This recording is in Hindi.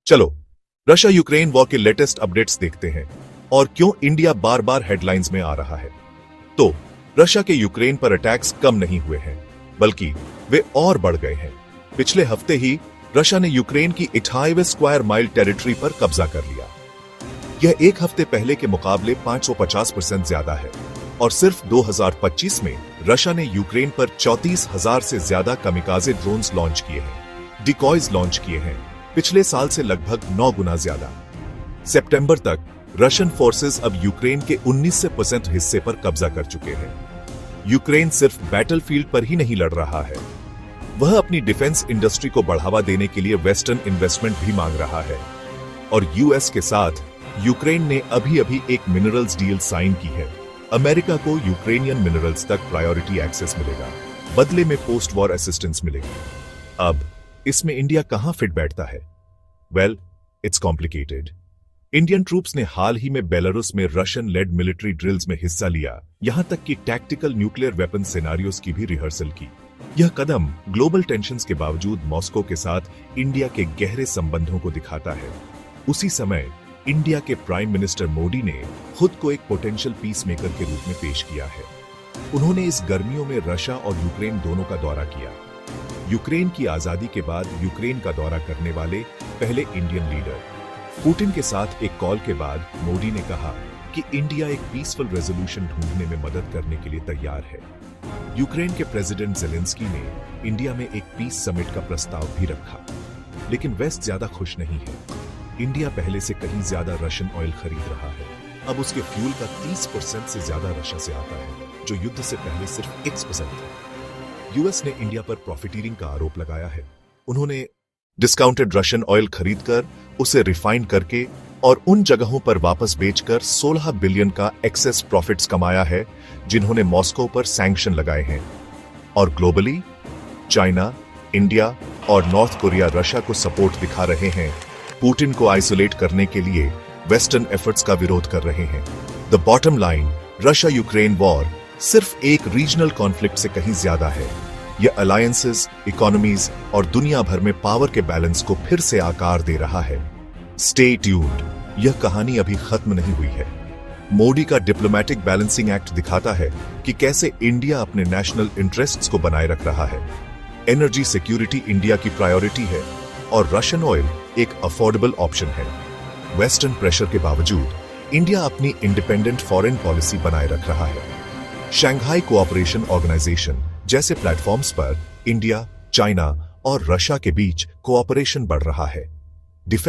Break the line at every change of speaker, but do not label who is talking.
चलो रशिया यूक्रेन वॉर के लेटेस्ट अपडेट्स देखते हैं और क्यों इंडिया बार बार हेडलाइंस में आ रहा है। तो रशिया के यूक्रेन पर अटैक्स कम नहीं हुए हैं, बल्कि वे और बढ़ गए हैं। पिछले हफ्ते ही रशिया ने यूक्रेन की 28 स्क्वायर माइल टेरिटरी पर कब्जा कर लिया। यह एक हफ्ते पहले के मुकाबले 550% ज्यादा है और सिर्फ 2025 में रशिया ने यूक्रेन पर 34,000 से ज्यादा कमिकाजे ड्रोन्स लॉन्च किए हैं, डिकॉयज लॉन्च किए हैं, पिछले साल से लगभग 9 गुना ज्यादा। सितंबर तक रशियन फोर्सेस अब यूक्रेन के 19% हिस्से पर कब्जा कर चुके हैं। यूक्रेन सिर्फ बैटलफील्ड पर ही नहीं लड़ रहा है, वह अपनी डिफेंस इंडस्ट्री को बढ़ावा देने के लिए वेस्टर्न इन्वेस्टमेंट भी मांग रहा है। और यूएस के साथ यूक्रेन ने अभी अभी एक मिनरल्स डील साइन की है। अमेरिका को यूक्रेनियन मिनरल्स तक प्रायोरिटी एक्सेस मिलेगा, बदले में पोस्ट वॉर असिस्टेंस मिलेगी। अब इसमें इंडिया कहां फिट बैठता है? Well, it's complicated. Indian troops ने हाल ही में बेलारूस में रशियन लेड मिलिट्री ड्रिल्स में हिस्सा लिया, यहां तक कि टैक्टिकल न्यूक्लियर वेपन सिनेरियोस की भी रिहर्सल की। यह कदम ग्लोबल टेंशन्स के बावजूद मॉस्को के साथ इंडिया के गहरे संबंधों को दिखाता है। उसी समय इंडिया के प्राइम मिनिस्टर मोदी ने खुद को एक पोटेंशियल पीस मेकर के रूप में पेश किया है। उन्होंने इस गर्मियों में रशिया और यूक्रेन दोनों का दौरा किया। यूक्रेन की आजादी के बाद यूक्रेन का दौरा करने वाले पहले इंडियन लीडर। पुतिन के साथ एक कॉल के बाद मोदी ने कहा कि इंडिया एक पीसफुल रेजोल्यूशन ढूंढने में मदद करने के लिए तैयार है। यूक्रेन के प्रेसिडेंट जेलेंस्की ने इंडिया में एक पीस समिट का प्रस्ताव भी रखा, लेकिन वेस्ट ज्यादा खुश नहीं है। इंडिया पहले से कहीं ज्यादा रशियन ऑयल खरीद रहा है। अब उसके फ्यूल का 30% से ज्यादा रशिया से आता है, जो युद्ध से पहले सिर्फ 1% था। यूएस ने इंडिया पर प्रॉफिटीरिंग का आरोप लगाया है। उन्होंने डिस्काउंटेड रशियन ऑयल खरीदकर उसे रिफाइन करके और उन जगहों पर वापस बेचकर 16 बिलियन का एक्सेस प्रॉफिट्स कमाया है, जिन्होंने मॉस्को पर सैंक्शन लगाए हैं। और ग्लोबली चाइना, इंडिया और नॉर्थ कोरिया रशिया को सपोर्ट दिखा रहे हैं। पुतिन को आइसोलेट करने के लिए वेस्टर्न एफर्ट्स का विरोध कर रहे हैं। The bottom line, Russia Ukraine war सिर्फ एक रीजनल कॉन्फ्लिक्ट से कहीं ज्यादा है। यह अलायंसेस, इकोनॉमीज और दुनिया भर में पावर के बैलेंस को फिर से आकार दे रहा है। स्टे ट्यून्ड, यह कहानी अभी खत्म नहीं हुई है। मोदी का डिप्लोमेटिक बैलेंसिंग एक्ट दिखाता है कि कैसे इंडिया अपने नेशनल इंटरेस्ट्स को बनाए रख रहा है। एनर्जी सिक्योरिटी इंडिया की प्रायोरिटी है और रशियन ऑयल एक अफोर्डेबल ऑप्शन है। वेस्टर्न प्रेशर के बावजूद इंडिया अपनी इंडिपेंडेंट फॉरेन पॉलिसी बनाए रख रहा है। शंघाई कोऑपरेशन ऑर्गेनाइजेशन जैसे प्लेटफॉर्म्स पर इंडिया, चाइना और रशिया के बीच कोऑपरेशन बढ़ रहा है।